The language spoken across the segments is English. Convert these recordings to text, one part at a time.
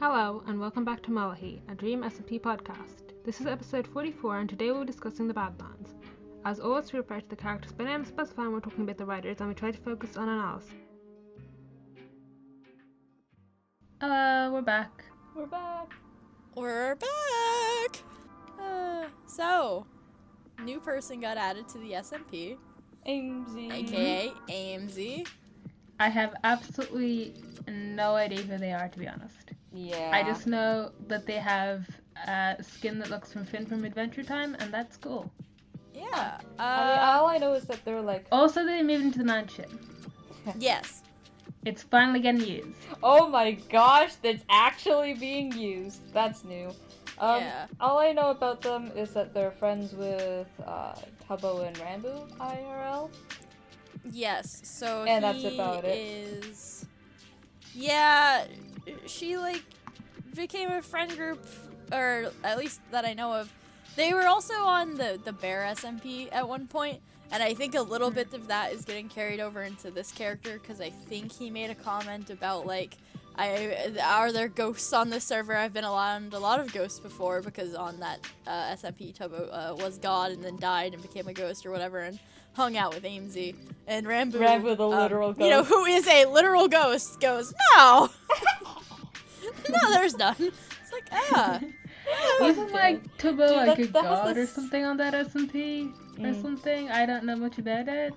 Hello, and welcome back to Mellohi, a Dream SMP podcast. This is episode 44, and today we'll be discussing the Badlands. As always, we refer to the characters by name specified when we're talking about the writers, and we try to focus on analysis. Hello, we're back. We're back. We're back! So, new person got added to the SMP, AMZ. aka AMZ. I have absolutely no idea who they are, to be honest. Yeah. I just know that they have a skin that looks from Finn from Adventure Time, and that's cool. Yeah. all I know is that they're like... Also, they moved into the mansion. Yes. It's finally getting used. Oh my gosh, that's actually being used. That's new. Yeah. All I know about them is that they're friends with Tubbo and Rambo IRL. Yes. So And that's about it. is... Yeah, she became a friend group, or at least that I know of. They were also on the Bear SMP at one point, and I think a little bit of that is getting carried over into this character, because I think he made a comment about, are there ghosts on this server? I've been around a lot of ghosts before, because on that SMP, Tubbo was God and then died and became a ghost or whatever, and hung out with AMZ. And Rambo, the literal ghost. you know, who is a literal ghost, goes, no! No, there's none. It's like, Wasn't Tubbo like a that was god the or something on that SMP or something? I don't know much about it.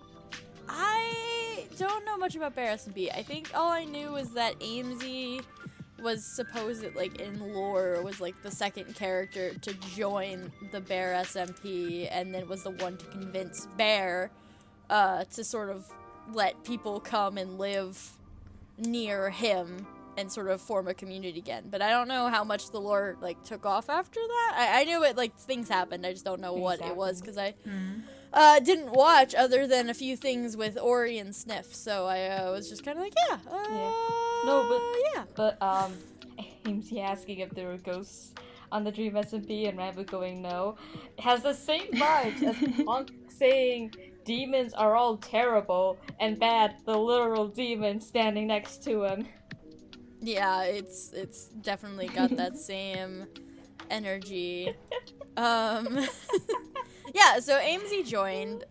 I don't know much about Bear SMP. I think all I knew was that AMZ was supposed, in lore, was, the second character to join the Bear SMP, and then was the one to convince Bear, to sort of let people come and live near him and sort of form a community again. But I don't know how much the lore, took off after that. I knew it, things happened. I just don't know what it was, because I didn't watch other than a few things with Ori and Sniff. So I was just kind of like, yeah. But AMZ asking if there were ghosts on the Dream SMP and Rambo going no, has the same vibes as Punk saying demons are all terrible and bad, the literal demon standing next to him. Yeah, it's definitely got that same energy. Yeah, so AMZ joined.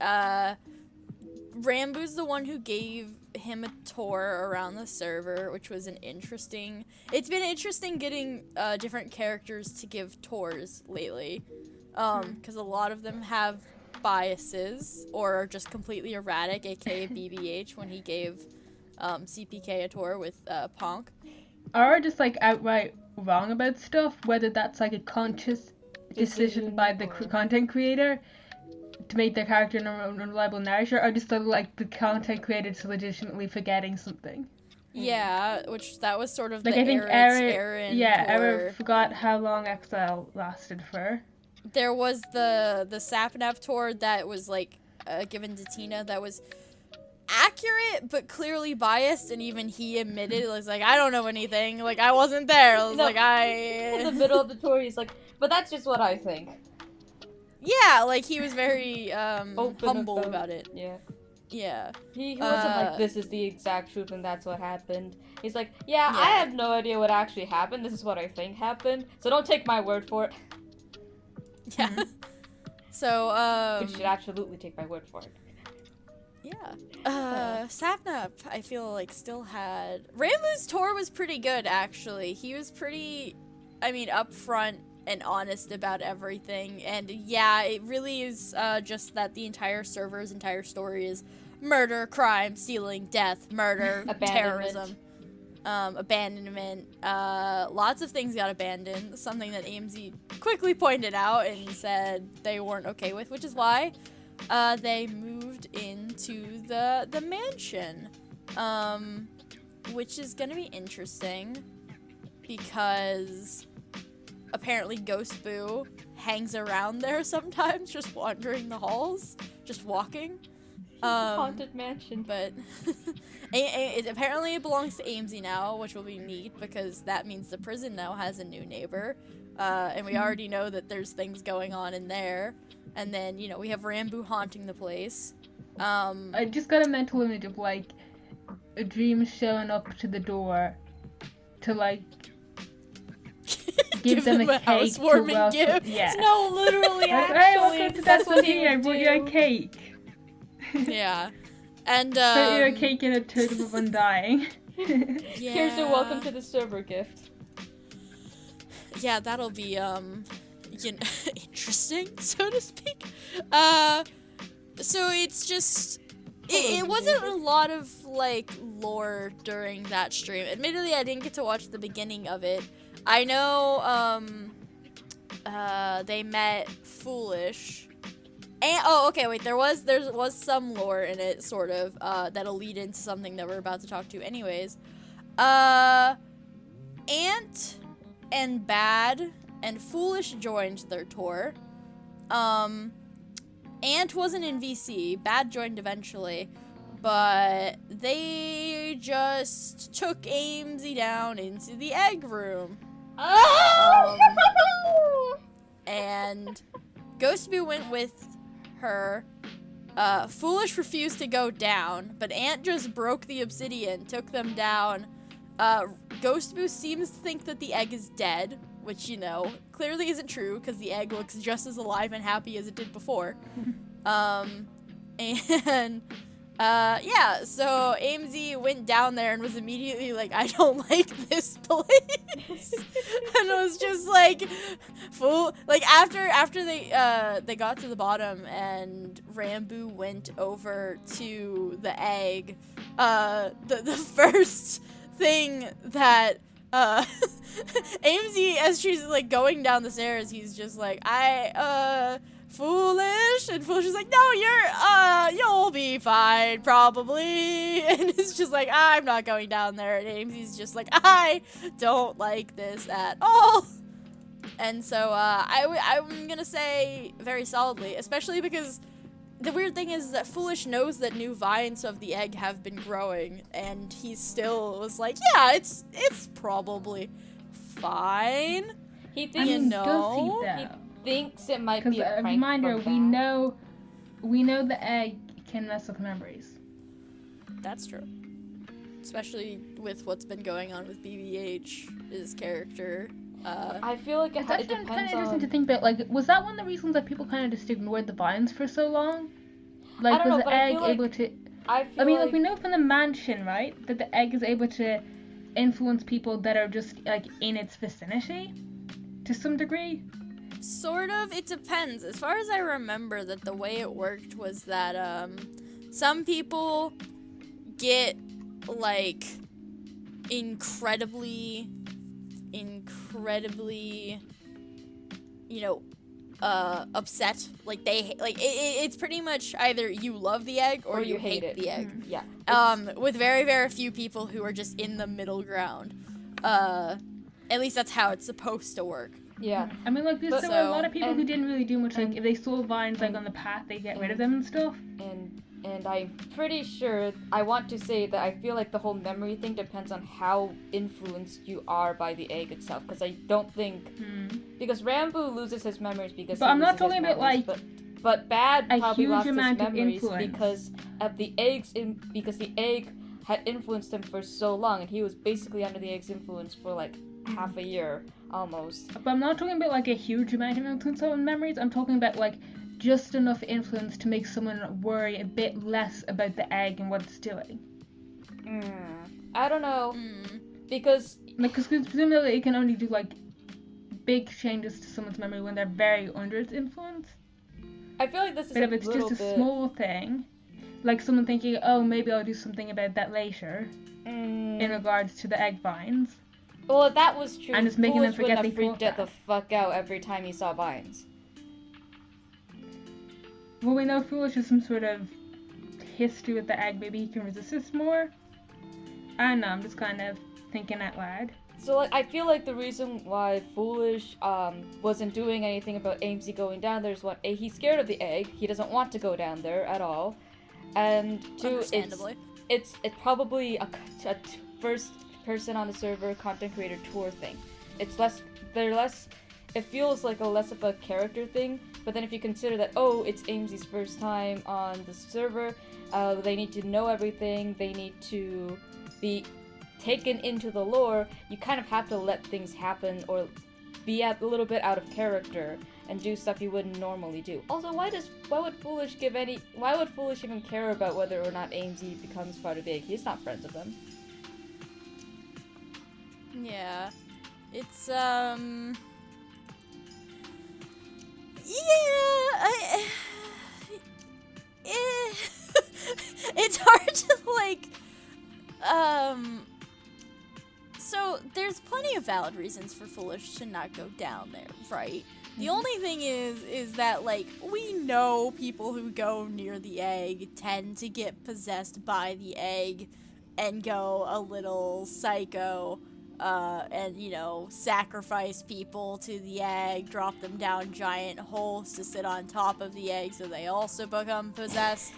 Rambo's the one who gave him a tour around the server, which was it's been interesting getting different characters to give tours lately, because a lot of them have biases or are just completely erratic, aka BBH when he gave CPK a tour with Ponk. Or just outright wrong about stuff, whether that's a conscious decision by the content creator to make their character an unreliable narrator, or just the content creator is legitimately forgetting something. Yeah, which that was sort of I the think Aaron tour. Aaron forgot how long Exile lasted for. There was the Sapnap tour that was given to Tina that was accurate but clearly biased, and even he admitted it was I don't know anything, I wasn't there. I was in the middle of the tour he's like, but that's just what I think. Yeah, he was very humble about it. Yeah. He wasn't this is the exact truth and that's what happened. He's like, yeah, I have no idea what actually happened, this is what I think happened, so don't take my word for it. Yeah. So You should absolutely take my word for it. Yeah. Sapnap, I feel still had... Rambo's tour was pretty good, actually. He was pretty, upfront and honest about everything. And yeah, it really is just that the entire server's entire story is murder, crime, stealing, death, murder, terrorism, abandonment. Lots of things got abandoned. Something that AMZ quickly pointed out and said they weren't okay with, which is why they moved into the mansion, which is gonna be interesting because apparently Ghost Boo hangs around there sometimes, just wandering the halls, just walking. Haunted mansion. But it apparently belongs to AMZ now, which will be neat because that means the prison now has a new neighbor, and we already know that there's things going on in there. And then, we have Rambo haunting the place. I just got a mental image of a dream showing up to the door to give them a cake to housewarming welcome. gift. Yeah. No, literally, Like, actually, hey, welcome to that's what he DSMP. I would brought you a do. cake. Yeah. And Brought you a cake and a totem of undying. yeah. Here's your welcome to the server gift. Yeah, that'll be interesting, so to speak. So it's just it wasn't a lot of like lore during that stream. Admittedly, I didn't get to watch the beginning of it. I know they met Foolish. And okay, wait, there was some lore in it, sort of, that'll lead into something that we're about to talk to anyways. Ant and Bad and Foolish joined their tour. Ant wasn't in VC, Bad joined eventually, but they just took Amesy down into the egg room. And Ghostboo went with her. Foolish refused to go down, but Ant just broke the obsidian, took them down. Ghostboo seems to think that the egg is dead, which, you know, clearly isn't true, because the egg looks just as alive and happy as it did before. Yeah, so Amesy went down there and was immediately like, I don't like this place. And it was just like, after they got to the bottom and Rambo went over to the egg, the first thing that Amesy, as she's like going down the stairs, he's just like, Foolish, and Foolish is like, no, you'll be fine, probably, and it's just like, I'm not going down there, and Amesy's just like, I don't like this at all, and so, I'm gonna say very solidly, especially because the weird thing is that Foolish knows that new vines of the egg have been growing, and he still was like, yeah, it's probably fine. He thinks, does he though? Thinks it might be a prank reminder, from Bad. we know the egg can mess with memories. That's true. Especially with what's been going on with BBH, his character. I feel like it That's depends kind of on... interesting to think about. Like, was that one of the reasons that people kind of just ignored the vines for so long? Like, I don't know, was but the I egg feel like- able to? I mean, like like we know from the mansion, right, that the egg is able to influence people that are just like in its vicinity, to some degree. Sort of. It depends. As far as I remember, that the way it worked was that some people get like incredibly, you know, upset. Like they it's pretty much either you love the egg or you hate it. the egg. Yeah. With very, very few people who are just in the middle ground. At least that's how it's supposed to work. Yeah. I mean, like, there were a lot of people who didn't really do much. Like, if they saw vines like on the path, they get rid of them and stuff. And I'm pretty sure, I want to say that I feel like the whole memory thing depends on how influenced you are by the egg itself. Because I don't think... Because Rambo loses his memories because But he I'm not loses his talking about, memories, like, but Bad a probably huge lost his amount of memories influence. because of the eggs because the egg had influenced him for so long, and he was basically under the egg's influence for like half a year almost. But I'm not talking about like a huge amount of influence on memories. I'm talking about like just enough influence to make someone worry a bit less about the egg and what it's doing. I don't know, because Because presumably it can only do like big changes to someone's memory when they're very under its influence. I feel like this is But if it's little just a bit... small thing, like someone thinking, oh, maybe I'll do something about that later, in regards to the egg vines. Well, if that was true, And just making them Foolish forget wouldn't they have freaked thought the fuck out every time he saw vines. Well, we know Foolish has some sort of history with the egg. Maybe he can resist this more. I don't know, I'm just kind of thinking out loud. So, like, I feel like the reason why Foolish wasn't doing anything about Amesy going down there is one, A, he's scared of the egg. He doesn't want to go down there at all. And two, it's probably a first person on the server content creator tour thing. It feels like less of a character thing, but then if you consider that, oh, it's Amesy's first time on the server, they need to know everything, they need to be taken into the lore, you kind of have to let things happen or be a little bit out of character and do stuff he wouldn't normally do. Also, why would Foolish even care about whether or not Amesy becomes part of the egg? He's not friends with them. Yeah. It's, it's hard to, like, so there's plenty of valid reasons for Foolish to not go down there, right? The only thing is that, like, we know people who go near the egg tend to get possessed by the egg and go a little psycho, and, you know, sacrifice people to the egg, drop them down giant holes to sit on top of the egg so they also become possessed.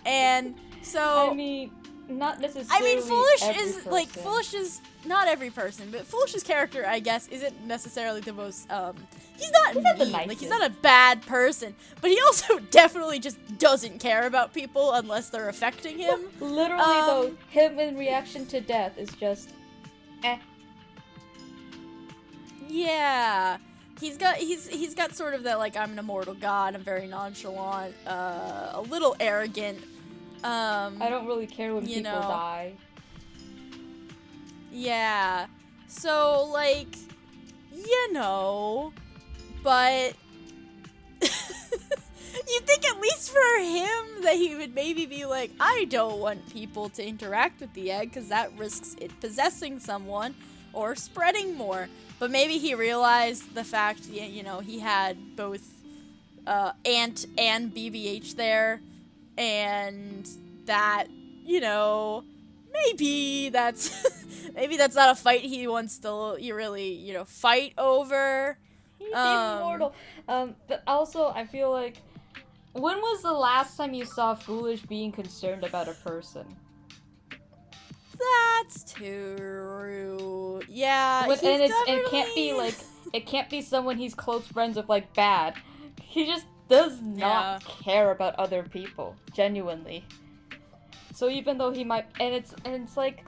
And so... I mean, not necessarily I mean, Foolish is, person. like, Foolish is not every person, but Foolish's character, I guess, isn't necessarily the most, he's not not the mean, like, nicest. he's not a bad person, but he also definitely just doesn't care about people unless they're affecting him. Literally, though, him in reaction to death is just, Yeah. He's got sort of that, like, I'm an immortal god, I'm very nonchalant, a little arrogant. I don't really care when people die. Yeah. So, like, you know, but you think at least for him that he would maybe be like, I don't want people to interact with the egg because that risks it possessing someone or spreading more. But maybe he realized the fact, you know, he had both Ant and BBH there, and that, you know, maybe that's not a fight he wants to really, you know, fight over. He's immortal. But also, I feel like, when was the last time you saw Foolish being concerned about a person? That's true. Yeah, It can't be someone he's close friends with, like, bad. He just does not care about other people, genuinely. So even though he might, and it's like,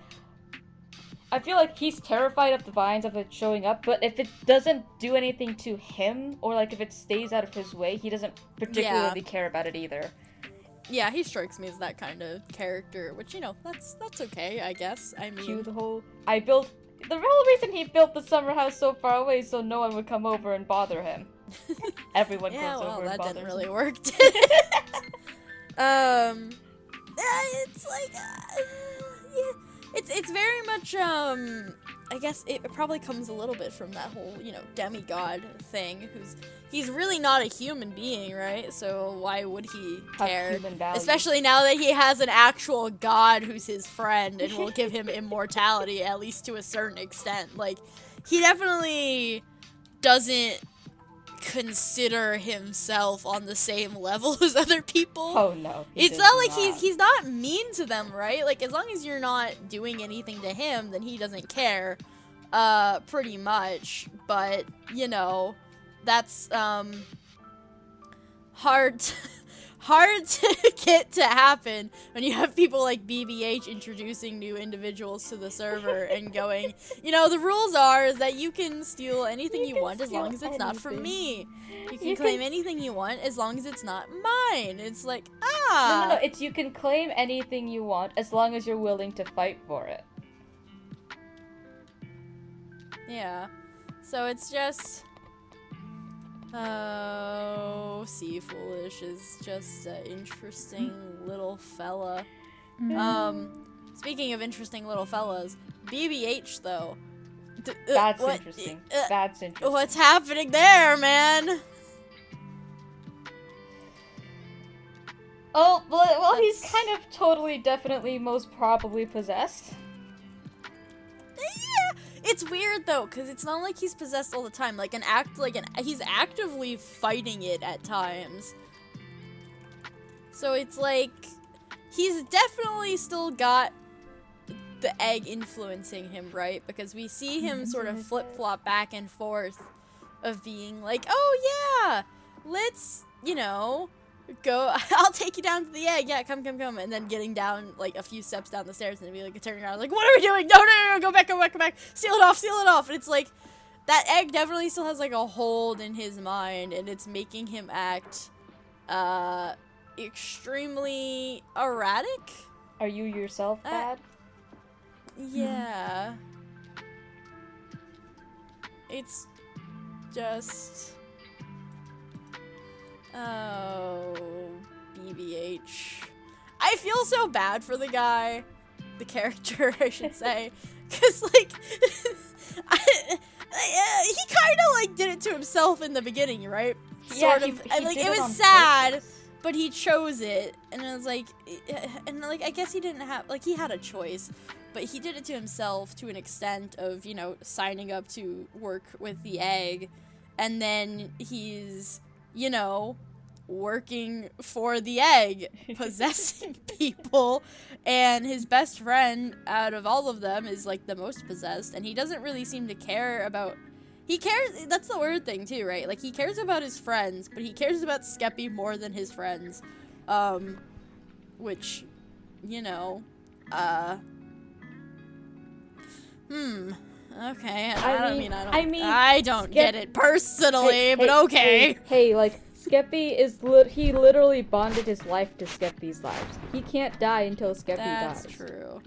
I feel like he's terrified of the vines of it showing up, but if it doesn't do anything to him, or like if it stays out of his way, he doesn't particularly care about it either. Yeah, he strikes me as that kind of character, which, you know, that's okay, I guess. I mean, The whole reason he built the summer house so far away so no one would come over and bother him. Everyone comes over and that bothers didn't really him. work, did it? It's like, yeah, it's very much, I guess it probably comes a little bit from that whole, you know, demigod thing, he's really not a human being, right? So why would he care? Especially now that he has an actual god who's his friend and will give him immortality, at least to a certain extent. Like, he definitely doesn't consider himself on the same level as other people. Oh no. It's not like he's not mean to them, right? Like, as long as you're not doing anything to him, then he doesn't care, pretty much. But, you know, that's, hard to get to happen when you have people like BBH introducing new individuals to the server and going, you know, the rules are is that you can steal anything you want as long as it's not from me. You can claim anything you want as long as it's not mine. It's like, No, it's you can claim anything you want as long as you're willing to fight for it. Yeah. So it's just... Oh, Sea Foolish is just an interesting little fella. Speaking of interesting little fellas, BBH though. That's interesting. That's interesting. What's happening there, man? Oh, well, he's kind of totally, definitely, most probably possessed. Yeah, it's weird though, cause it's not like he's possessed all the time. He's actively fighting it at times. So it's like he's definitely still got the egg influencing him, right? Because we see him sort of flip-flop back and forth of being like, oh yeah, let's, you know, go, I'll take you down to the egg, yeah, come, and then getting down, like, a few steps down the stairs and be like, turning around, like, what are we doing? No, go back, seal it off, and it's like, that egg definitely still has like a hold in his mind, and it's making him act extremely erratic. Are you yourself bad? Yeah. It's just... Oh, BBH. I feel so bad for the guy. The character, I should say. Because, like, he kind of, like, did it to himself in the beginning, right? Yeah, sort of. he And, like, did it was on sad, purpose. but he chose it. And it was like, and, like, I guess he didn't have, like, he had a choice. But he did it to himself to an extent of, you know, signing up to work with the egg. And then he's, you know, working for the egg, possessing people. And his best friend out of all of them is, like, the most possessed. And he doesn't really seem to care about... He cares... That's the weird thing, too, right? Like, he cares about his friends, but he cares about Skeppy more than his friends. Which, you know, okay. I don't get it personally, but okay. Hey, like, Skeppy is he literally bonded his life to Skeppy's lives. He can't die until Skeppy dies. That's true.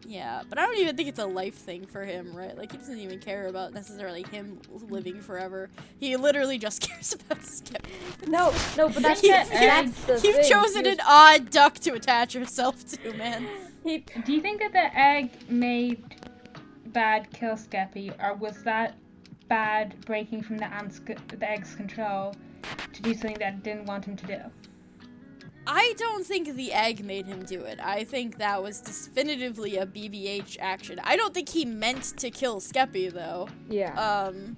Yeah, but I don't even think it's a life thing for him, right? Like, he doesn't even care about necessarily him living forever. He literally just cares about Skeppy. No, but that's You've the thing. chosen an odd duck to attach yourself to, man. Do you think that the egg made Bad kill Skeppy, or was that Bad breaking from the egg's control to do something that it didn't want him to do? I don't think the egg made him do it. I think that was definitively a BBH action. I don't think he meant to kill Skeppy, though. Yeah. And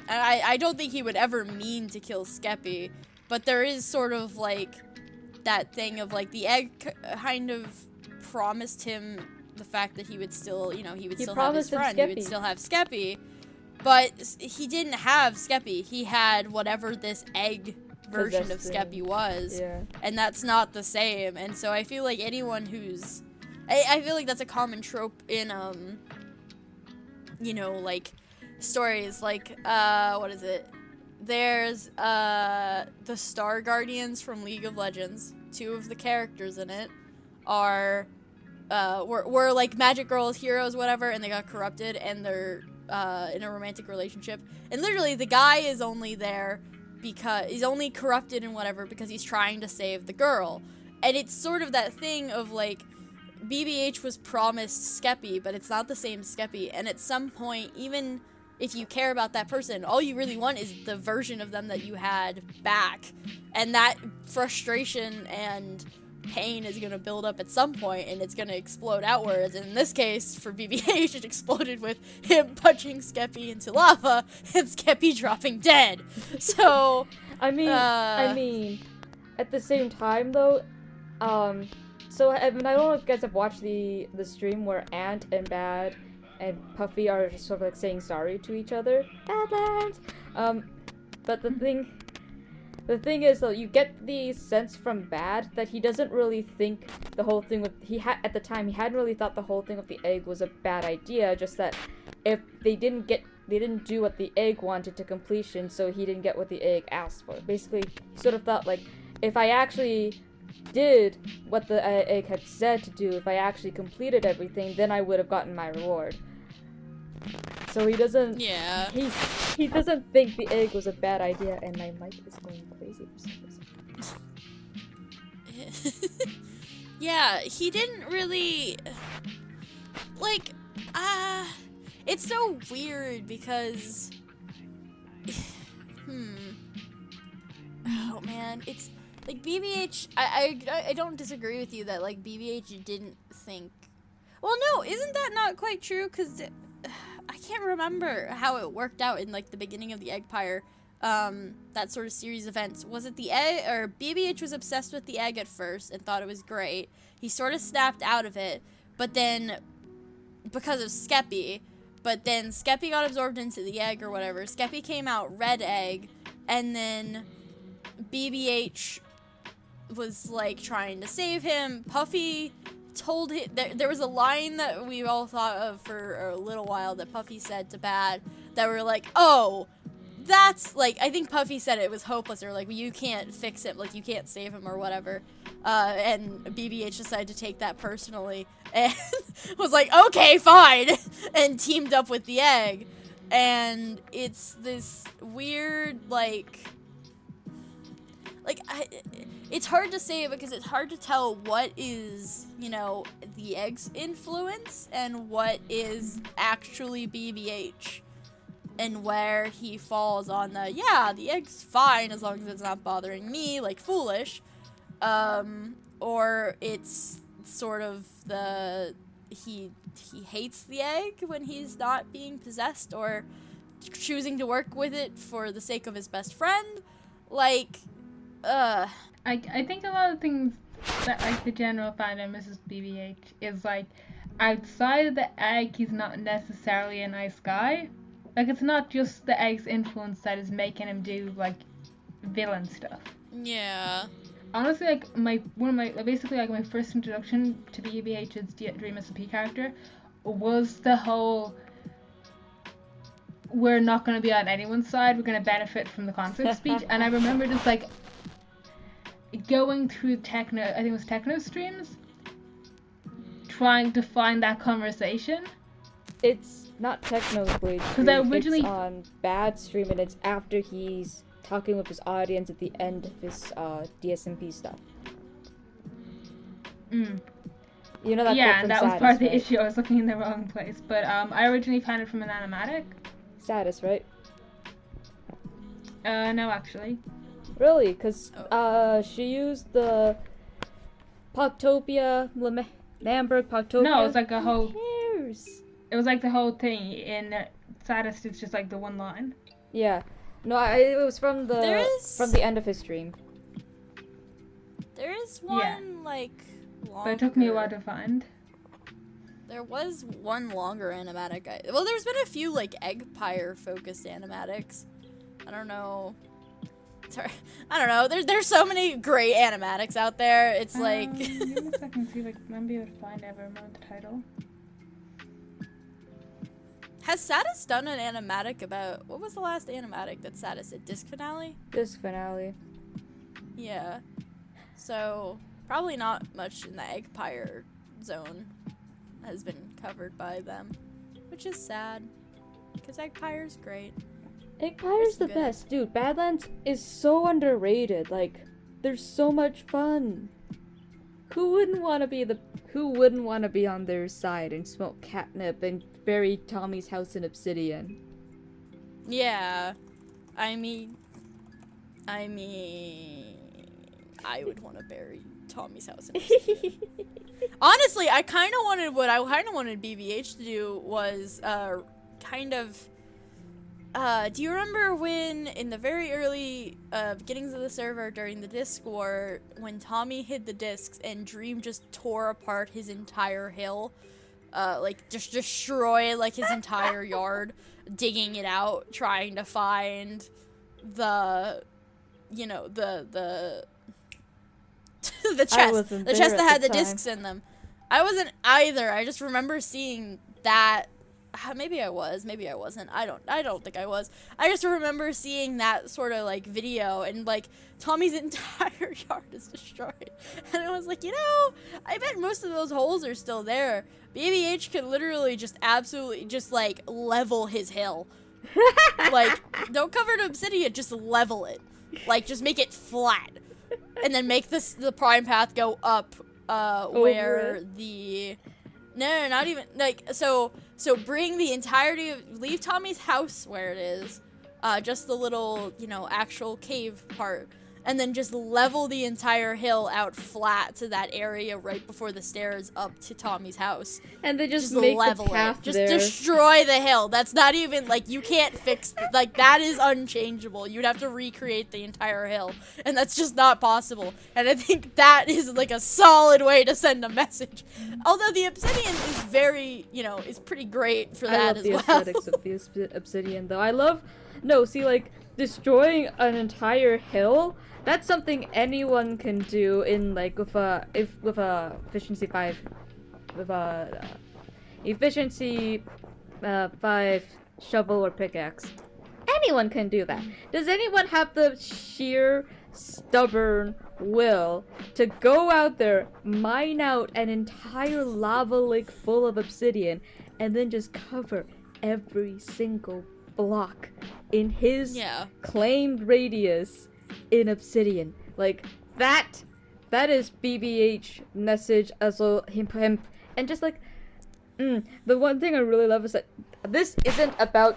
I don't think he would ever mean to kill Skeppy, but there is sort of, like, that thing of, like, the egg kind of promised him the fact that he would still, you know, he would still have his friend, he would still have Skeppy, but he didn't have Skeppy. He had whatever this egg version of Skeppy was, and that's not the same. And so I feel like anyone who's, I feel like that's a common trope in, you know, like, stories, like, what is it? There's, the Star Guardians from League of Legends. 2 of the characters in it are, were like magic girls, heroes, whatever, and they got corrupted, and they're, in a romantic relationship. And literally, the guy is only there because he's only corrupted and whatever because he's trying to save the girl. And it's sort of that thing of, like, BBH was promised Skeppy, but it's not the same Skeppy. And at some point, even if you care about that person, all you really want is the version of them that you had back. And that frustration and pain is going to build up at some point, and it's going to explode outwards. And in this case, for BBH, it exploded with him punching Skeppy into lava and Skeppy dropping dead. So, I mean, at the same time, though, so, I mean, I don't know if you guys have watched the stream where Ant and Bad and Puffy are just sort of, like, saying sorry to each other. Badlands! But the thing is, though, you get the sense from Bad that he doesn't really think the whole thing with, at the time, he hadn't really thought the whole thing with the egg was a bad idea, just that if they didn't do what the egg wanted to completion, so he didn't get what the egg asked for. Basically, he sort of thought, like, if I actually did what the egg had said to do, if I actually completed everything, then I would have gotten my reward. So he doesn't. Yeah. He doesn't think the egg was a bad idea, and my mic is going crazy for some reason. Yeah, he didn't really, like, it's so weird because, oh man, it's like BBH. I don't disagree with you that, like, BBH didn't think. Well, no, isn't that not quite true? Because I can't remember how it worked out in, like, the beginning of the Eggpire, that sort of series events. Was it the egg, or BBH was obsessed with the egg at first and thought it was great. He sort of snapped out of it, but then, because of Skeppy, but then Skeppy got absorbed into the egg or whatever. Skeppy came out red egg, and then BBH was, like, trying to save him. Puffy told him there was a line that we all thought of for a little while that Puffy said to Bad that were like, oh, that's like, I think Puffy said it was hopeless, or like, you can't fix him, like you can't save him or whatever. And BBH decided to take that personally and was like, okay, fine, and teamed up with the egg. And it's this weird, it's hard to say because it's hard to tell what is, the egg's influence and what is actually BBH. And where he falls on the egg's fine as long as it's not bothering me, like foolish. Or it's sort of he hates the egg when he's not being possessed or choosing to work with it for the sake of his best friend. I think a lot of things that like the general fandom Mrs. BBH is like, outside of the egg, he's not necessarily a nice guy. Like, it's not just the egg's influence that is making him do like villain stuff. Yeah. Honestly, like my first introduction to BBH's Dream SMP character was the whole, we're not going to be on anyone's side, we're going to benefit from the conflict speech. And I remember just like going through techno streams, trying to find that conversation. It's not Technoblade stream, it's on Bad stream, and it's after he's talking with his audience at the end of his DSMP stuff. Mm. You know that yeah, quote and from that Satis, was part of the right? issue. I was looking in the wrong place. But I originally found it from an animatic. Satis, right? No, actually. Really? Because she used the Poctopia, Lamberg Poctopia. No, it was like a whole... Who cares? It was like the whole thing. In Saddest, it's just like the one line. Yeah. No, it was from the end of his stream. There is one, longer. But it took me a while to find. There was one longer animatic. Well, there's been a few, Eggpire-focused animatics. I don't know. Sorry. I don't know. There's so many great animatics out there. It's like... Give me a second to see if I might be able to find the title. Has Satis done an animatic about... What was the last animatic that Satis did? Disc Finale? Disc Finale. Yeah. So, probably not much in the Eggpire zone has been covered by them. Which is sad. Because Eggpire's great. Eggpire's the best. Dude, Badlands is so underrated. There's so much fun. Who wouldn't want to be on their side and smoke catnip and bury Tommy's house in obsidian? Yeah. I mean, I would want to bury Tommy's house in obsidian. Honestly, I kind of wanted BBH to do was do you remember when, in the very early beginnings of the server during the disc war, when Tommy hid the discs and Dream just tore apart his entire hill? Just destroy, his entire yard, digging it out, trying to find the chest. The chest that had the discs in them. I wasn't either. I just remember seeing that. Maybe I was, maybe I wasn't. I don't think I was. I just remember seeing that sort of video and Tommy's entire yard is destroyed. And I was like, I bet most of those holes are still there. BBH could literally just absolutely just level his hill. Don't cover it in obsidian, just level it. Just make it flat. And then make the prime path go up where the... No, not even, so bring the entirety of, leave Tommy's house where it is, just the little, actual cave part, and then just level the entire hill out flat to that area right before the stairs up to Tommy's house. And then just make level the path Just there. destroy the hill. That's not even, you can't fix, that is unchangeable. You'd have to recreate the entire hill, and that's just not possible. And I think that is, a solid way to send a message. Although the obsidian is very, is pretty great for that as well. I love the aesthetics of the obsidian, though. Destroying an entire hill, that's something anyone can do in with a efficiency 5 efficiency 5 shovel or pickaxe. Anyone can do that. Does anyone have the sheer stubborn will to go out there, mine out an entire lava lake full of obsidian, and then just cover every single block in his claimed radius in obsidian? Like, that is BBH message as well, him, and just like, the one thing I really love is that this isn't about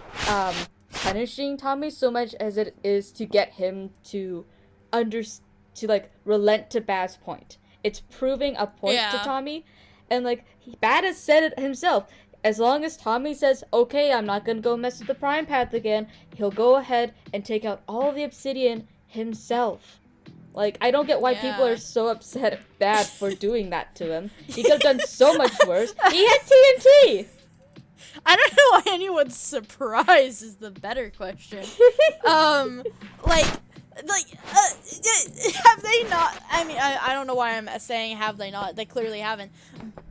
punishing Tommy so much as it is to get him to like relent to Bad's point. It's proving a point to Tommy, and like Bad has said it himself. As long as Tommy says, okay, I'm not gonna go mess with the Prime Path again, he'll go ahead and take out all the obsidian himself. Like, I don't get why people are so upset at Bad for doing that to him. He could have done so much worse. He had TNT! I don't know why anyone's surprised is the better question. Have they not? I mean, I don't know why I'm saying have they not. They clearly haven't.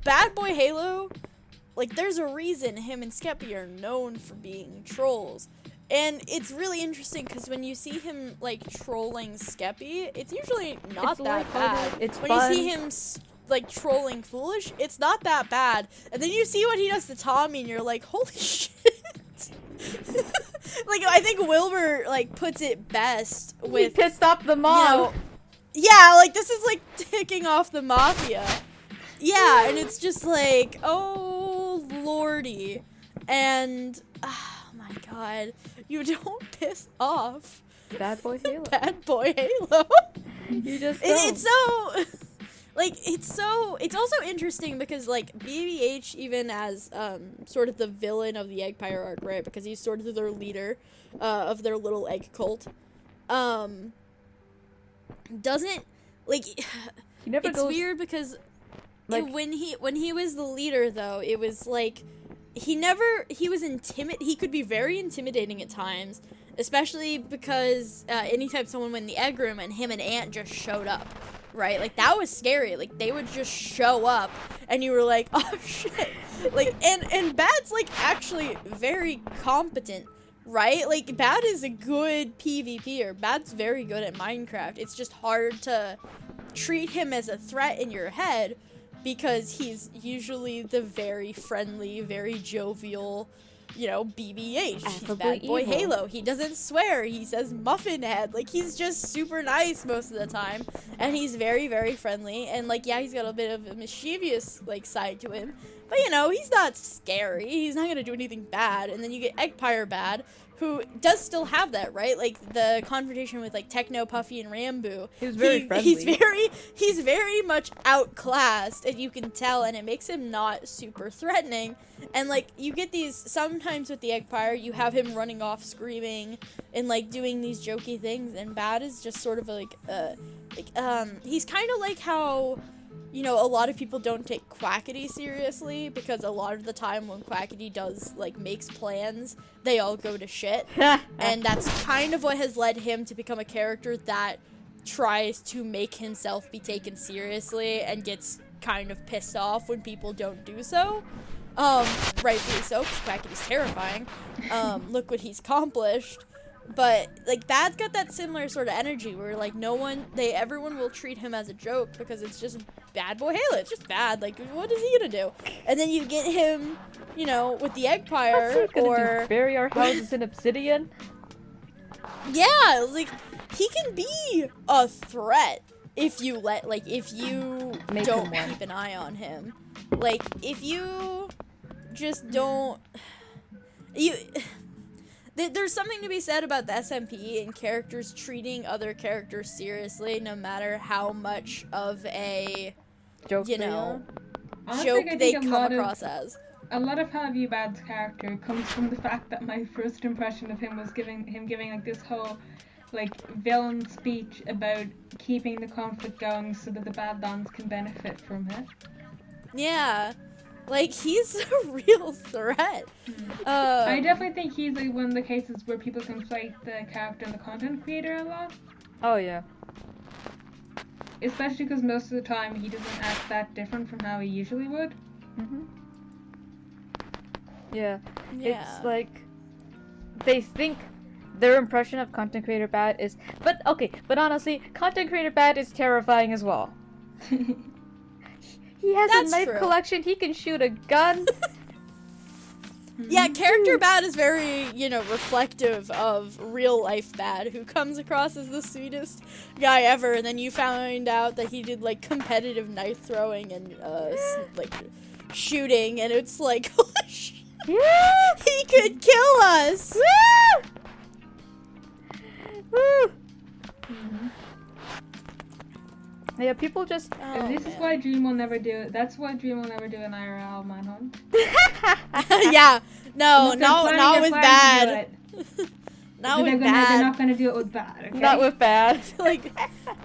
Bad Boy Halo, like, there's a reason him and Skeppy are known for being trolls. And it's really interesting because when you see him, like, trolling Skeppy, it's usually not that bad. It's when fun. you see him, like, trolling Foolish, it's not that bad. And then you see what he does to Tommy, and you're like, holy shit. Like, I think Wilbur, like, puts it best with... He pissed off the mob. Yeah, like, this is, like, ticking off the mafia. Yeah, and it's just like, oh, lordy. And, oh, my God. You don't piss off Bad Boy Halo. Bad Boy Halo. You just don't. It's so... Like, it's also interesting because, like, BBH, even as, sort of the villain of the Eggpire arc, right, because he's sort of their leader, of their little egg cult, doesn't, like, He never it's goes, weird because, like, when he was the leader, though, it was, like, he could be very intimidating at times, especially because, anytime someone went in the egg room and him and Ant just showed up. Right, like, that was scary. Like, they would just show up and you were like, oh shit. Like, and Bad's, like, actually very competent, right? Like, Bad is a good PvPer. Bad's very good at Minecraft. It's just hard to treat him as a threat in your head because he's usually the very friendly, very jovial, you know, BBH. He's Bad Boy Halo. He doesn't swear. He says muffin head. Like, he's just super nice most of the time. And he's very, very friendly. And, like, yeah, he's got a bit of a mischievous, like, side to him. But, you know, he's not scary. He's not gonna do anything bad. And then you get Eggpire Bad, who does still have that, right? Like, the confrontation with, like, Techno, Puffy, and Rambo. He was very friendly. He's very much outclassed, and you can tell, and it makes him not super threatening. And, like, you get these, sometimes with the Eggpire, you have him running off screaming and, like, doing these jokey things, and Bad is just sort of, like, he's kind of like how, you know, a lot of people don't take Quackity seriously, because a lot of the time when Quackity does, like, makes plans, they all go to shit. And that's kind of what has led him to become a character that tries to make himself be taken seriously and gets kind of pissed off when people don't do so. Rightfully so, because Quackity's terrifying. Look what he's accomplished. But, like, Bad's got that similar sort of energy where, like, everyone will treat him as a joke because it's just Bad Boy Halo. It's just bad. Like, what is he gonna do? And then you get him, you know, with the Eggpire, or... bury our houses in obsidian? Yeah, like, he can be a threat if you don't keep an eye on him. Like, if you just don't... There's something to be said about the SMP and characters treating other characters seriously, no matter how much of a joke, Honestly, joke they come across as. A lot of how I view Bad's character comes from the fact that my first impression of him was giving like this whole, like, villain speech about keeping the conflict going so that the Badlands can benefit from it. Yeah. Like, he's a real threat. I definitely think he's, like, one of the cases where people conflate the character and the content creator a lot. Oh, yeah. Especially because most of the time he doesn't act that different from how he usually would. Mm-hmm. Yeah. Yeah. It's like they think their impression of content creator bad is, but honestly, content creator bad is terrifying as well. He has That's a knife true. collection. He can shoot a gun. Yeah, character bad is very, reflective of real life bad, who comes across as the sweetest guy ever, and then you find out that he did, like, competitive knife throwing and, shooting, and it's like, holy shit, Yeah. he could kill us! Woo! Mhm. Yeah, people just. Oh, This is man. why Dream will never do it. That's why Dream will never do an IRL manhunt. Yeah, no, Unless they're planning not a with plan to do bad. it. Not But with they're bad. not gonna do it with bad, okay? Not with bad. Like,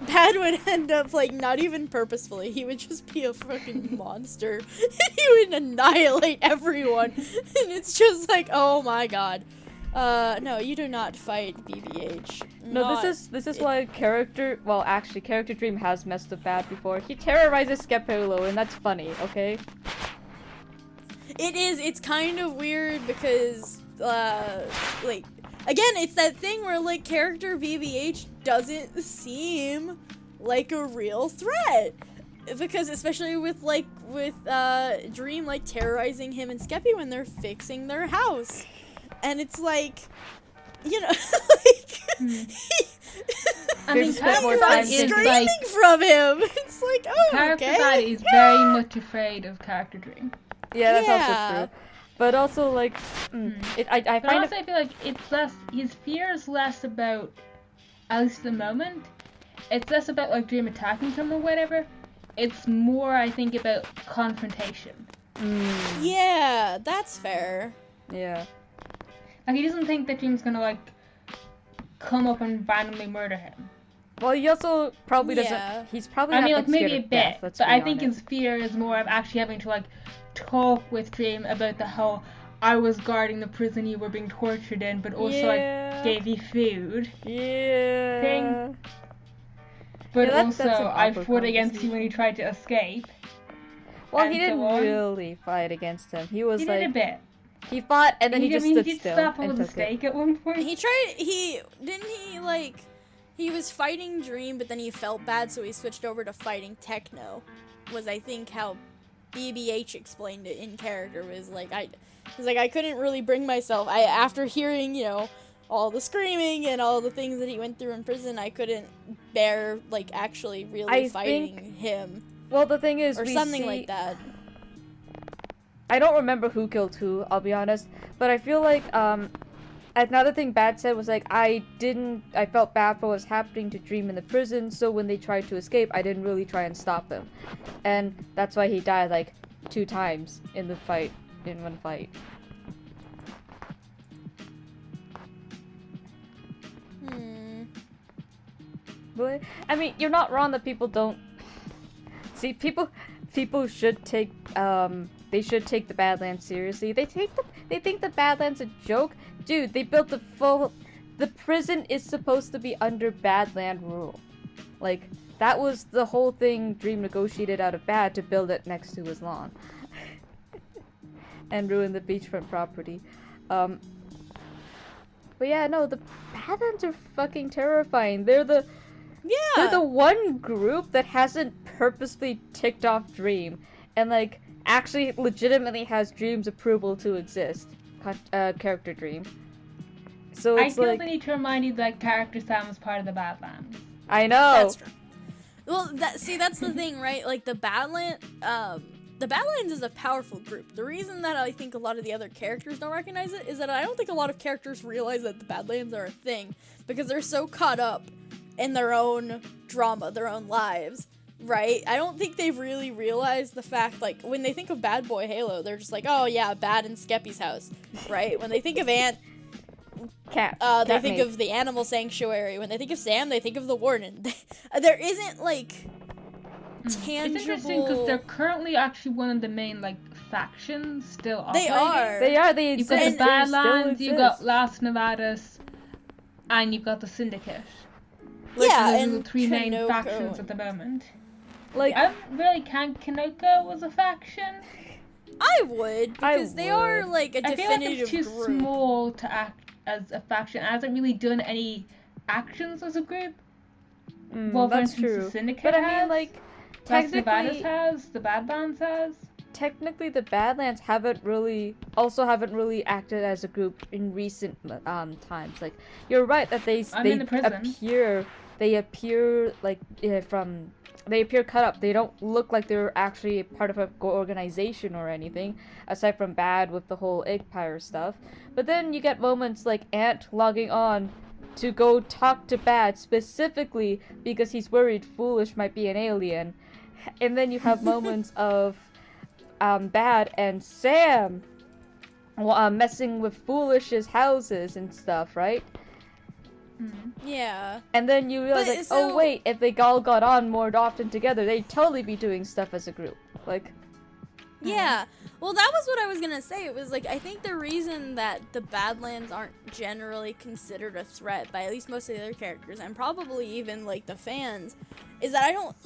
bad would end up, like, not even purposefully. He would just be a fucking monster. He would annihilate everyone. And it's just like, oh my god. No, you do not fight BBH. No, Not- this is why character Dream has messed up bad before. He terrorizes Skepolo, and that's funny, okay? It is, it's kind of weird because, like, again, it's that thing where, like, character BBH doesn't seem like a real threat. Because especially with Dream, like, terrorizing him and Skeppy when they're fixing their house. And it's like, like, I mean, They've spent more I'm time not thinking. screaming from him. It's like, oh, Character okay. bad is very much afraid of character Dream. Yeah, that's Yeah. also true. But also, like, I But find also, I feel like it's less. His fear is less about, at least at the moment, it's less about like Dream attacking him or whatever. It's more, I think, about confrontation. Yeah, that's fair. yeah. Like he doesn't think that Dream's gonna like come up and randomly murder him. Well, he also probably doesn't. Yeah. He's probably I not mean, that like maybe scared a of death, bit, let's but be I think honest. his fear is more of actually having to like talk with Dream about the whole I was guarding the prison you were being tortured in, but also Yeah. I gave you food. Yeah. Thing. But Yeah, that's an also I awkward fought against you when you tried to escape. Well, and he so didn't on. really fight against him. He was He like did a bit. he fought and then he just he stood did still stop on and a took it. mistake at one point. He was fighting Dream, but then he felt bad, so he switched over to fighting Techno. Was, I think, how BBH explained it in character. Was like, I couldn't really bring myself. After hearing, all the screaming and all the things that he went through in prison, I couldn't bear, like, actually really I fighting him. Well, the thing is, Or we something see- like that. I don't remember who killed who, I'll be honest, but I feel like another thing Bad said was like I felt bad for what's happening to Dream in the prison, so when they tried to escape, I didn't really try and stop him. And that's why he died like 2 times in one fight. But I mean, you're not wrong that people don't see people should take they should take the Badlands seriously. They think the Badlands a joke. Dude, they built the prison is supposed to be under Badland rule. Like that was the whole thing Dream negotiated out of Bad to build it next to his lawn. And ruin the beachfront property. But yeah, no, the Badlands are fucking terrifying. They're the one group that hasn't purposely ticked off Dream and like actually legitimately has Dream's approval to exist. Character Dream. So I it's feel like the need to remind you that character Sam was part of the Badlands. I know. That's true. Well, that's the thing, right? Like the Badlands is a powerful group. The reason that I think a lot of the other characters don't recognize it is that I don't think a lot of characters realize that the Badlands are a thing because they're so caught up in their own drama, their own lives, right? I don't think they've really realized the fact, like, when they think of Bad Boy Halo, they're just like, oh yeah, Bad in Skeppy's house, right? When they think of Ant, they think of the Animal Sanctuary. When they think of Sam, they think of the Warden. There isn't, like, tangible... It's interesting because they're currently actually one of the main, like, factions still They operating. are. They You've exist. got the They still Badlands, you've got exist. Las Nevadas, and you've got the Syndicate. Yeah, Those are and the 3 main Kanoko. factions at the moment. Like I don't really count Kanoko as a faction. I would, because they are would. like a I feel like definitive it's too group. small to act as a faction. It hasn't really done any actions as a group. Well, for That's instance, true. the Syndicate But I has. mean, like, Rest Nevadas technically, has. The Badlands has. technically, the Badlands haven't really acted as a group in recent times. Like, you're right that I'm in the prison. appear like they appear cut up. They don't look like they're actually part of a organization or anything, aside from Bad with the whole Empire stuff. But then you get moments like Ant logging on to go talk to Bad specifically because he's worried Foolish might be an alien. And then you have moments of Bad and Sam messing with Foolish's houses and stuff, right? Yeah. And then you realize, But like, so- oh wait, if they all got on more often together, they'd totally be doing stuff as a group. Like, Yeah. Well, that was what I was gonna say. It was like, I think the reason that the Badlands aren't generally considered a threat by at least most of the other characters, and probably even like the fans, is that I don't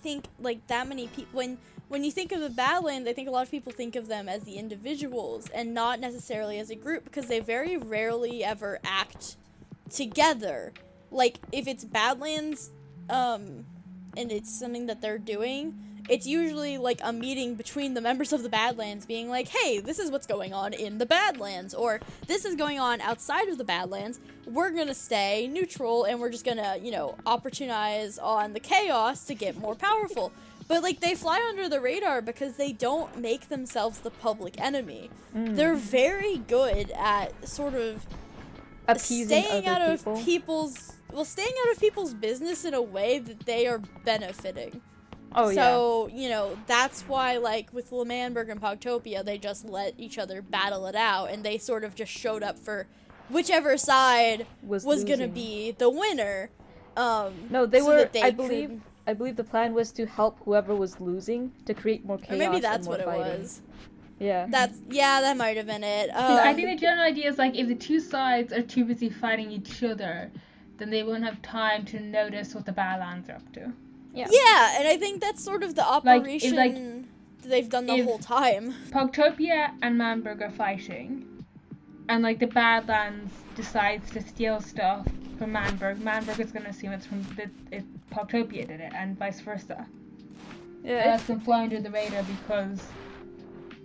think like that many people. When you think of the Badlands, I think a lot of people think of them as the individuals and not necessarily as a group, because they very rarely ever act together. Like, if it's Badlands, and it's something that they're doing, it's usually like a meeting between the members of the Badlands being like, hey, this is what's going on in the Badlands, or this is going on outside of the Badlands. We're gonna stay neutral and we're just gonna, opportunize on the chaos to get more powerful. But like, they fly under the radar because they don't make themselves the public enemy. They're very good at sort of appeasing staying other out people. of people's business in a way that they are benefiting. Oh, So, that's why, like, with L'Manberg and Pogtopia, they just let each other battle it out, and they sort of just showed up for whichever side was gonna losing. be the winner. No, they so were. that they I could- believe the plan was to help whoever was losing to create more chaos. Or maybe and that's more what fighting. it was. Yeah. That might have been it. I think the general idea is like, if the two sides are too busy fighting each other, then they won't have time to notice what the Badlands are up to. Yeah. Yeah, and I think that's sort of the operation that they've done the if- whole time. Pogtopia and Manberg are fighting, and like the Badlands decides to steal stuff from Manberg. Manberg is going to assume it's from Pogtopia did it, and vice versa. Yeah. That's going to fly under the radar because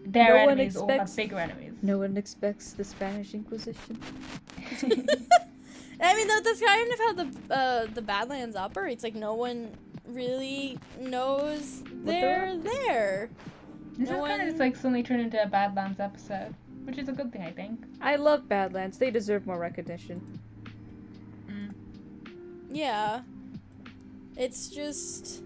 their No one enemies all have expects- bigger enemies. No one expects the Spanish Inquisition. I mean, that's kind of how the Badlands operates. Like, no one really knows they're there. This No is kind of one- just like suddenly turned into a Badlands episode, which is a good thing, I think. I love Badlands. They deserve more recognition. Yeah. It's just...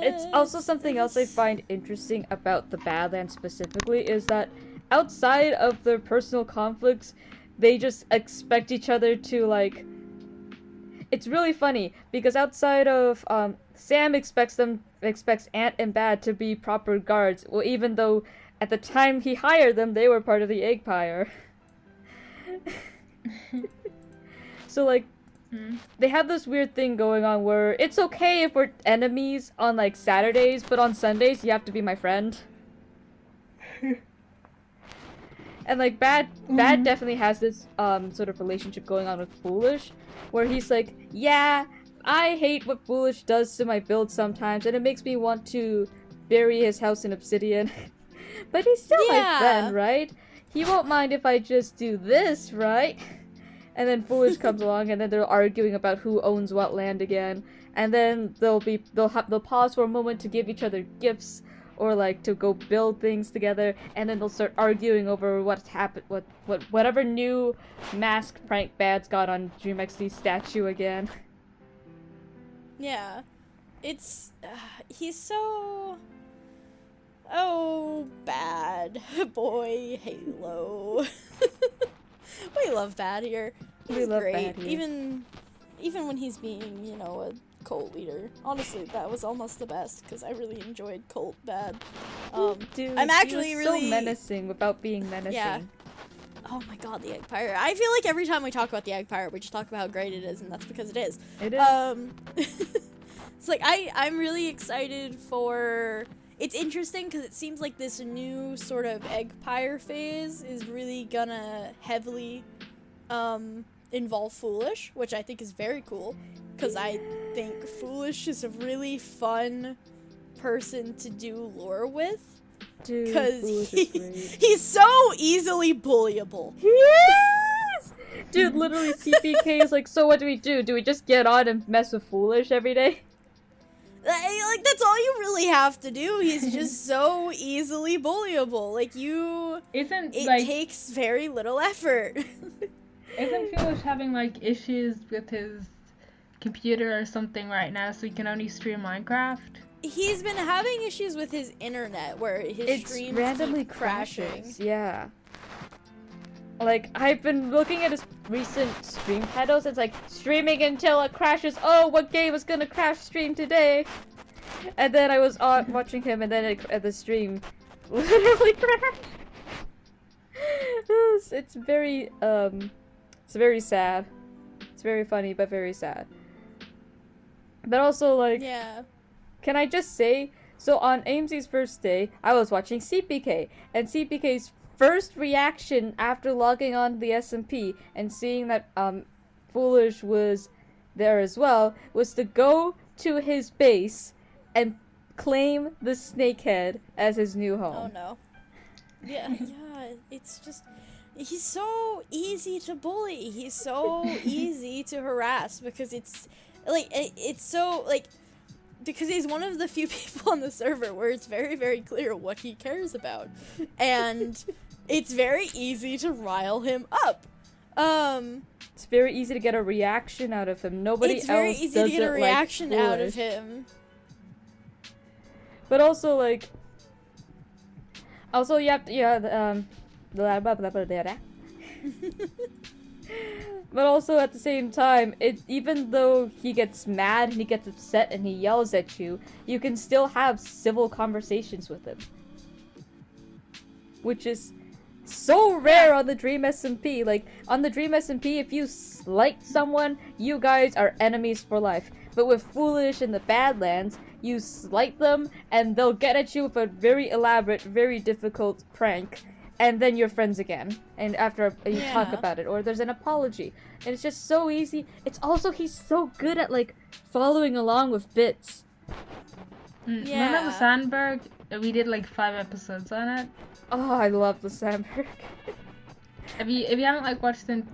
It's also something else I find interesting about the Badlands specifically is that outside of their personal conflicts, they just expect each other to, like... It's really funny, because outside of, Sam expects Ant and Bad to be proper guards, well, even though at the time he hired them, they were part of the Empire. So, like, they have this weird thing going on where it's okay if we're enemies on, like, Saturdays, but on Sundays, you have to be my friend. And, like, Bad definitely has this, sort of relationship going on with Foolish, where he's like, yeah, I hate what Foolish does to my build sometimes, and it makes me want to bury his house in obsidian. But he's still my friend, right? He won't mind if I just do this, right? And then Foolish comes along, and then they're arguing about who owns what land again. And then they'll pause for a moment to give each other gifts, or like to go build things together. And then they'll start arguing over what's happened, whatever new mask prank Bad's got on DreamXD's statue again. Yeah. It's... he's so... Oh, Bad. Boy, Halo. We love Bad here. He's We love great. Bad here. Even when he's being, a cult leader. Honestly, that was almost the best, because I really enjoyed Cult Bad. Dude, I'm actually he was really... so menacing without being menacing. Yeah. Oh my god, the Empire. I feel like every time we talk about the Empire, we just talk about how great it is, and that's because it is. It is. It's like, I'm really excited for it's interesting because it seems like this new sort of Eggpire phase is really gonna heavily involve Foolish, which I think is very cool because I think Foolish is a really fun person to do lore with because he's so easily bullyable. Yes! Dude, literally CPK is like, so what do we do? Do we just get on and mess with Foolish every day? Like, that's all you really have to do. He's just so easily bullyable. Like, it takes very little effort. Isn't Foolish having, like, issues with his computer or something right now, so he can only stream Minecraft? He's been having issues with his internet, where his streams randomly keep crashing. Yeah. Like, I've been looking at his recent stream titles. It's like, streaming until it crashes. Oh, what game is gonna crash stream today? And then I was watching him, and then the stream literally crashed. It's very sad. It's very funny, but very sad. But also, like, yeah. Can I just say, so on Aimsy's first day, I was watching CPK, and CPK's first reaction after logging on the SMP and seeing that Foolish was there as well was to go to his base and claim the snakehead as his new home. Oh no. Yeah, it's just he's so easy to bully. He's so easy to harass because it's so like because he's one of the few people on the server where it's very, very clear what he cares about. And it's very easy to rile him up. It's very easy to get a reaction out of him. Nobody else does it like It's very easy to get a reaction out of him. But also, like... Also, you have to... blah, blah, blah, blah, blah, blah. But also at the same time, even though he gets mad and he gets upset and he yells at you, you can still have civil conversations with him. Which is so rare on the Dream SMP. Like, on the Dream SMP, if you slight someone, you guys are enemies for life. But with Foolish and the Badlands, you slight them and they'll get at you with a very elaborate, very difficult prank. And then you're friends again. And after you talk about it. Or there's an apology. And it's just so easy. It's also, he's so good at, like, following along with bits. Remember the Sandberg? We did, like, 5 episodes on it. Oh, I love the Sandberg. If you haven't, like, watched since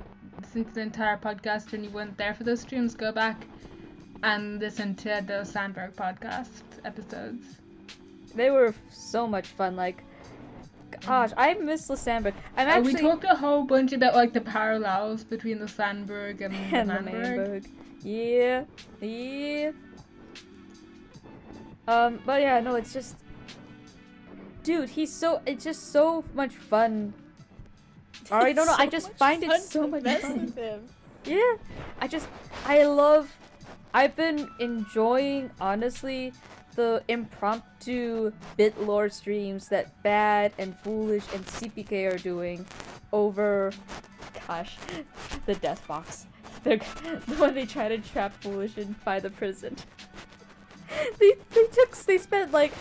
the entire podcast and you weren't there for those streams, go back and listen to those Sandberg podcast episodes. They were so much fun, like... Gosh, I miss the Sandberg. We talked a whole bunch about like the parallels between the Sandberg and the Manberg. Yeah. But yeah, no, it's just, dude, it's just so much fun. I don't know, I just find it so much fun. With him. Yeah, I've been enjoying, honestly, the impromptu bit lore streams that Bad and Foolish and CPK are doing over, gosh, the death box. The one they try to trap Foolish in by the prison. They spent like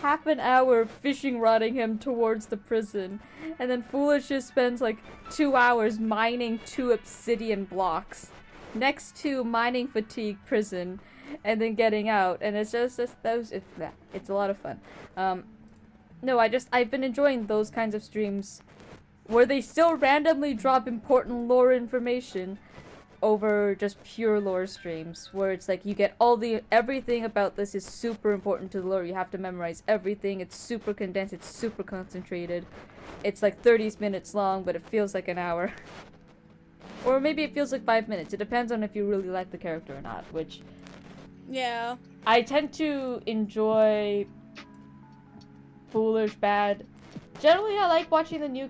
half an hour fishing rodding him towards the prison, and then Foolish just spends like 2 hours mining 2 obsidian blocks next to mining fatigue prison. And then getting out, and it's just it's a lot of fun. No, I've been enjoying those kinds of streams where they still randomly drop important lore information over just pure lore streams, where it's like you get everything about this is super important to the lore. You have to memorize everything. It's super condensed. It's super concentrated. It's like 30 minutes long, but it feels like an hour. Or maybe it feels like 5 minutes. It depends on if you really like the character or not, which... Yeah. I tend to enjoy Foolish, Bad. Generally, I like watching the new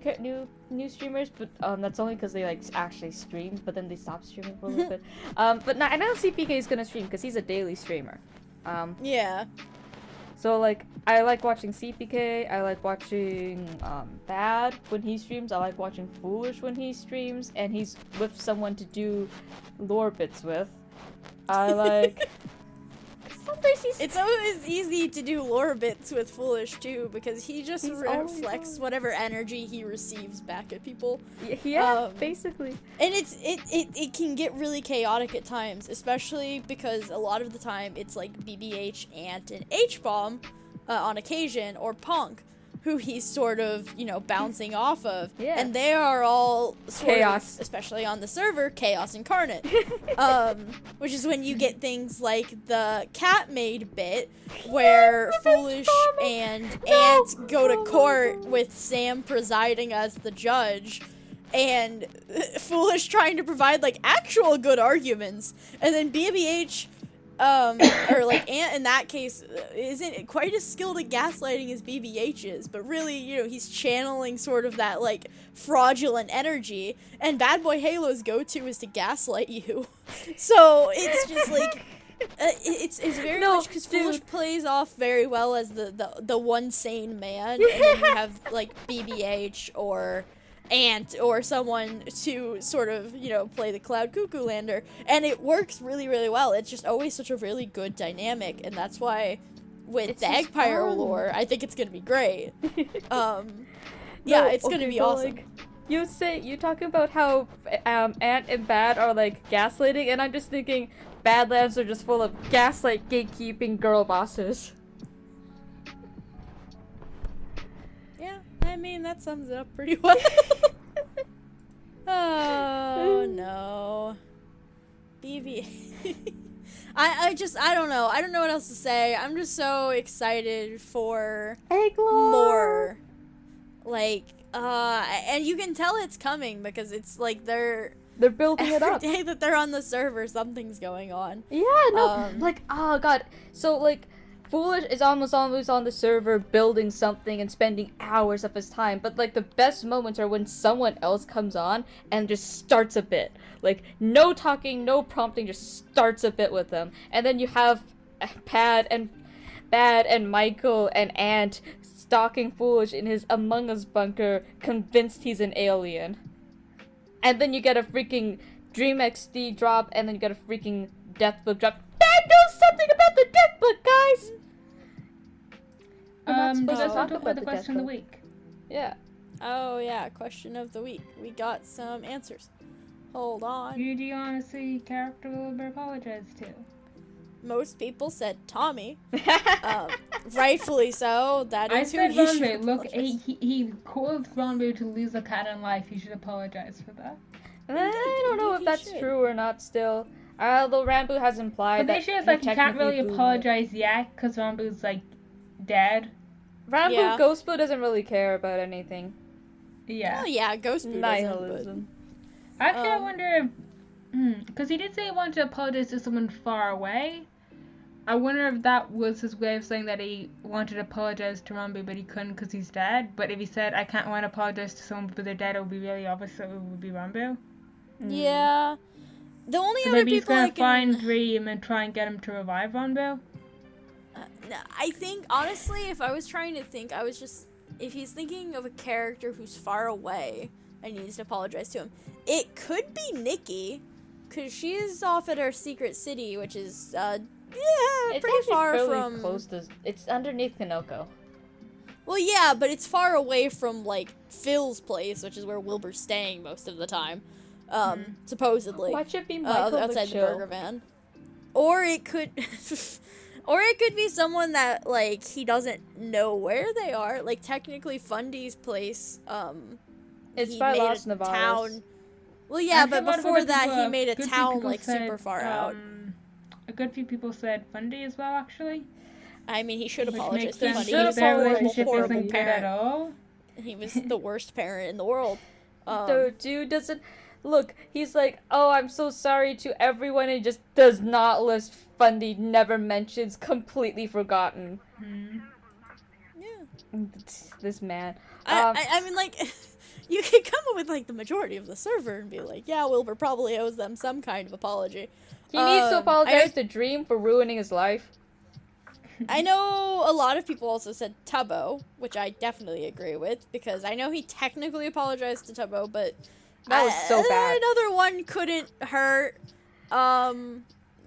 streamers, but that's only because they like actually stream. But then they stop streaming for a little bit. But I know CPK is gonna stream because he's a daily streamer. Yeah. So like, I like watching CPK. I like watching Bad when he streams. I like watching Foolish when he streams, and he's with someone to do lore bits with. I like. It's always easy to do lore bits with Foolish too, because he just reflects whatever energy he receives back at people. Yeah, basically. And it can get really chaotic at times, especially because a lot of the time it's like BBH, Ant, and H-Bomb on occasion, or Punk, who he's sort of, bouncing off of. Yeah. And they are all sort Chaos. of, especially on the server, chaos incarnate. Which is when you get things like the cat maid bit, where Foolish and Ant go to court with Sam presiding as the judge, and Foolish trying to provide, like, actual good arguments. And then BBH... or like Ant in that case isn't quite as skilled at gaslighting as BBH is, but really, he's channeling sort of that like fraudulent energy, and Bad Boy Halo's go-to is to gaslight you. So it's just like it's very much because Foolish plays off very well as the one sane man, and then you have like BBH or Ant or someone to sort of, play the Cloud Cuckoo Lander, and it works really, really well. It's just always such a really good dynamic, and that's why with the Eggpire lore, I think it's gonna be great. It's gonna be awesome. Like, you talk about how Ant and Bad are like gaslighting, and I'm just thinking Badlands are just full of gaslight gatekeeping girl bosses. I mean, that sums it up pretty well. Oh, no. BB. I don't know. I don't know what else to say. I'm just so excited for more. Like, and you can tell it's coming because it's like they're building it up. Every day that they're on the server, something's going on. Yeah, no, oh god. So, like, Foolish is almost always on the server building something and spending hours of his time, but like the best moments are when someone else comes on and just starts a bit. Like, no talking, no prompting, just starts a bit with them. And then you have Bad and Michael and Ant stalking Foolish in his Among Us bunker, convinced he's an alien. And then you get a freaking Dream XD drop, and then you get a freaking Deathbook drop. Bad knows something about the Deathbook, guys! Let's talk about the question of the week. Yeah. Oh, yeah, question of the week. We got some answers. Hold on. Who do you honestly character Wilbur apologize to? Most people said Tommy. Rightfully so. That is who I said he should Ronbu. Look, apologize. he caused Ronbu to lose a cat in life. He should apologize for that. I don't know if that's true or not still. Although Rambo has implied But that the issue is, like, you can't really boomed apologize yet, because Rambu's, like, dead. Rambo Ghost Blue doesn't really care about anything. Yeah. Oh, yeah, Ghost Blue Nihilism. Actually, I wonder if... Because he did say he wanted to apologize to someone far away. I wonder if that was his way of saying that he wanted to apologize to Rambo, but he couldn't because he's dead. But if he said, I can't want to apologize to someone but they're dead, it would be really obvious that it would be Rambo. Yeah. The only So other maybe he's people gonna find Dream and try and get him to revive Rambo. I think, honestly, if I was trying to think, if he's thinking of a character who's far away and needs to apologize to him, it could be Nikki, because she is off at our secret city, which is, it's pretty far from... close to... It's underneath Kanoko. Well, yeah, but it's far away from, like, Phil's place, which is where Wilbur's staying most of the time. Supposedly. Why should it be Michael outside the burger van? Or it could... Or it could be someone that, like, he doesn't know where they are. Like, technically, Fundy's place, it's he by made Los a Navarros. town. Well, yeah, but before that, he made a good town, people like, said, super far out. A good few people said Fundy as well, actually. I mean, he should Which apologize makes to sense Fundy. Should He was a their horrible, relationship horrible isn't good at parent. all. He was the worst parent in the world. The dude doesn't... Look, he's like, oh, I'm so sorry to everyone, and he just does not list Fundy, never mentions, completely forgotten. Yeah. This man. I mean, like, you could come up with, like, the majority of the server and be like, yeah, Wilbur probably owes them some kind of apology. He needs to apologize to Dream for ruining his life. I know a lot of people also said Tubbo, which I definitely agree with, because I know he technically apologized to Tubbo, but that was so bad. Another one couldn't hurt.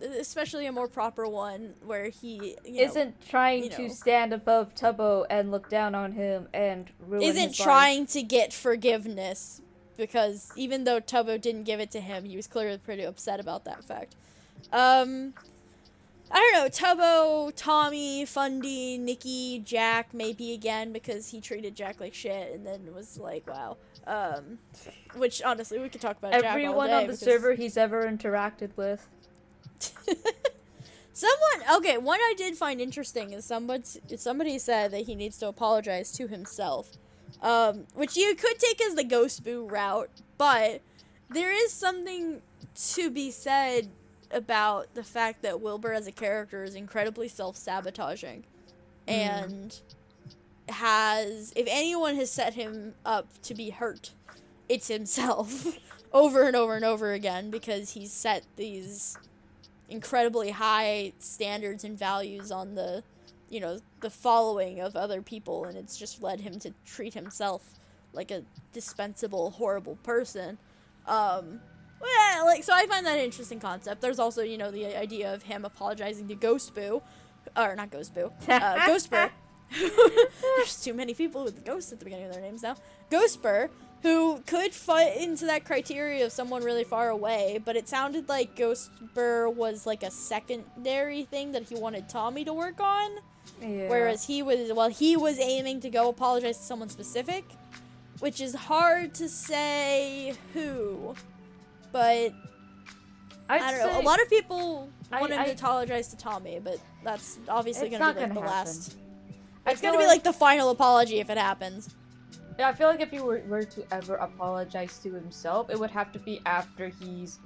especially a more proper one where he isn't trying you know, to stand above Tubbo and look down on him and ruin isn't his trying to get forgiveness, because even though Tubbo didn't give it to him, he was clearly pretty upset about that fact. I don't know, Tubbo, Tommy, Fundy, Nikki, Jack, maybe again, because he treated Jack like shit and then was like, wow. Which, honestly, we could talk about Jack all Everyone day on the server he's ever interacted with. Okay, one I did find interesting is somebody said that he needs to apologize to himself. Which you could take as the Ghost Boo route, but there is something to be said about the fact that Wilbur as a character is incredibly self-sabotaging. And if anyone has set him up to be hurt, it's himself. Over and over and over again, because he's set these incredibly high standards and values on the following of other people, and it's just led him to treat himself like a dispensable, horrible person. So I find that an interesting concept. There's also, the idea of him apologizing to Ghost Boo, or not Ghost Boo, Ghostbur. There's too many people with ghosts at the beginning of their names now. Ghostbur, who could fit into that criteria of someone really far away, but it sounded like Ghostbur was like a secondary thing that he wanted Tommy to work on. Yeah. Whereas he was aiming to go apologize to someone specific, which is hard to say who. But I don't know. A lot of people want him to apologize to Tommy, but that's obviously going to be like the last. It's going to be like the final apology if it happens. Yeah, I feel like if he were to ever apologize to himself, it would have to be after he's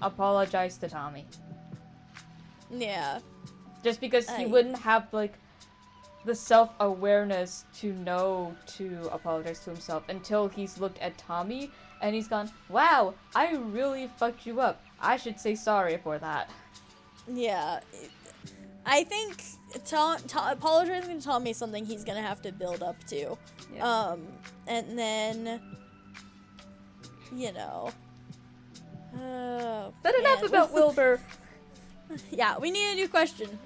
apologized to Tommy. Yeah. Just because he wouldn't have like the self-awareness to know to apologize to himself until he's looked at Tommy and he's gone, wow, I really fucked you up. I should say sorry for that. Yeah. I think apologizing to Tommy is something he's gonna have to build up to. Yeah. And then, But enough about Wilbur. Yeah, we need a new question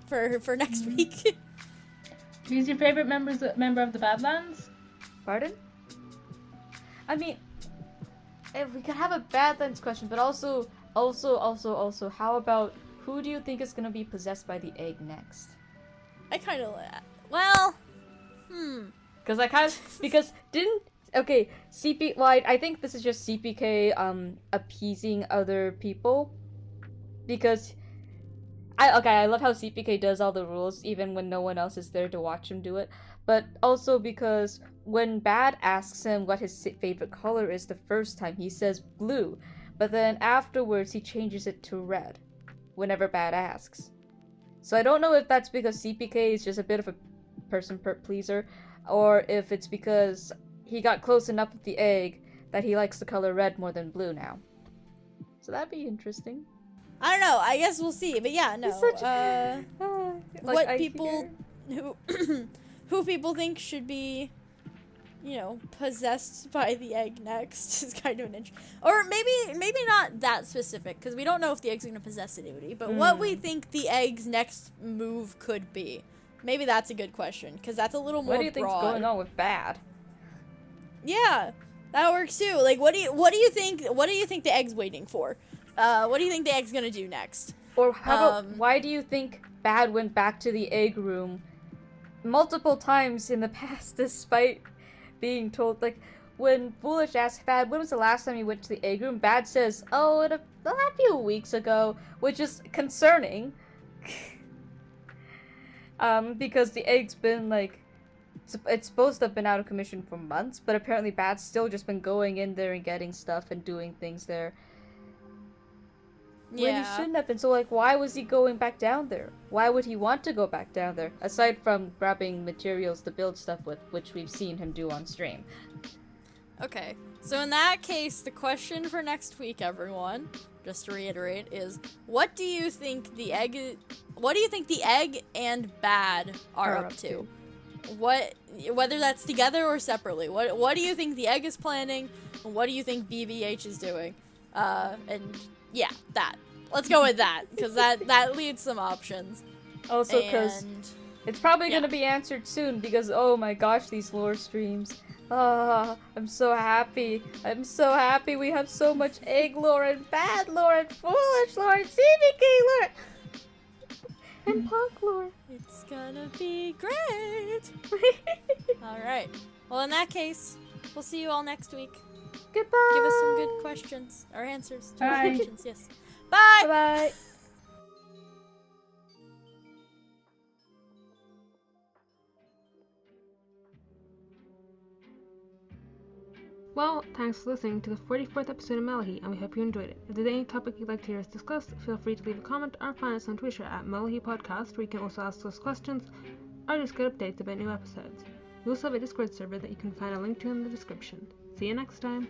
for next week. Who's your favorite member of the Badlands? Pardon? I mean, if we could have a Badlands question, but also, how about who do you think is gonna be possessed by the egg next? I kind of, I think this is just CPK appeasing other people, because I love how CPK does all the rules even when no one else is there to watch him do it, but also because when Bad asks him what his favorite color is the first time, he says blue, but then afterwards he changes it to red whenever Bad asks. So I don't know if that's because CPK is just a bit of a person pleaser, or if it's because he got close enough with the egg that he likes the color red more than blue now. So that'd be interesting. I don't know. I guess we'll see. But yeah, no. What people who people think should be, possessed by the egg next is kind of an interesting. Or maybe not that specific, because we don't know if the egg's gonna possess anybody. But what we think the egg's next move could be. Maybe that's a good question, because that's a little more broad. What do you think's going on with Bad? Yeah, that works too. Like, what do you think the egg's waiting for? What do you think the egg's gonna do next? Or how about, why do you think Bad went back to the egg room multiple times in the past, despite being told, like, when Foolish asks Bad, when was the last time you went to the egg room? Bad says, oh, a few weeks ago, which is concerning. Because the egg's been, like, it's supposed to have been out of commission for months, but apparently Bad's still just been going in there and getting stuff and doing things there. Yeah. When he shouldn't have been. So, like, why was he going back down there? Why would he want to go back down there? Aside from grabbing materials to build stuff with, which we've seen him do on stream. Okay, so in that case, the question for next week, everyone, just to reiterate, is what do you think the egg and Bad are up to? Whether that's together or separately. What do you think the egg is planning? And what do you think BBH is doing? And yeah, that. Let's go with that, because that leads some options. Also, because And it's probably yeah. gonna be answered soon, because oh my gosh, these lore streams. Ah, I'm so happy. I'm so happy we have so much egg lore and bad lore and foolish lore and CBK lore and punk lore. it's gonna be great. All right. Well, in that case, we'll see you all next week. Goodbye. Give us some good questions or answers to our Bye. questions. Yes. Bye. Bye. Well, thanks for listening to the 44th episode of Mellohi, and we hope you enjoyed it. If there's any topic you'd like to hear us discuss, feel free to leave a comment or find us on Twitter at Mellohi Podcast, where you can also ask us questions or just get updates about new episodes. We also have a Discord server that you can find a link to in the description. See you next time!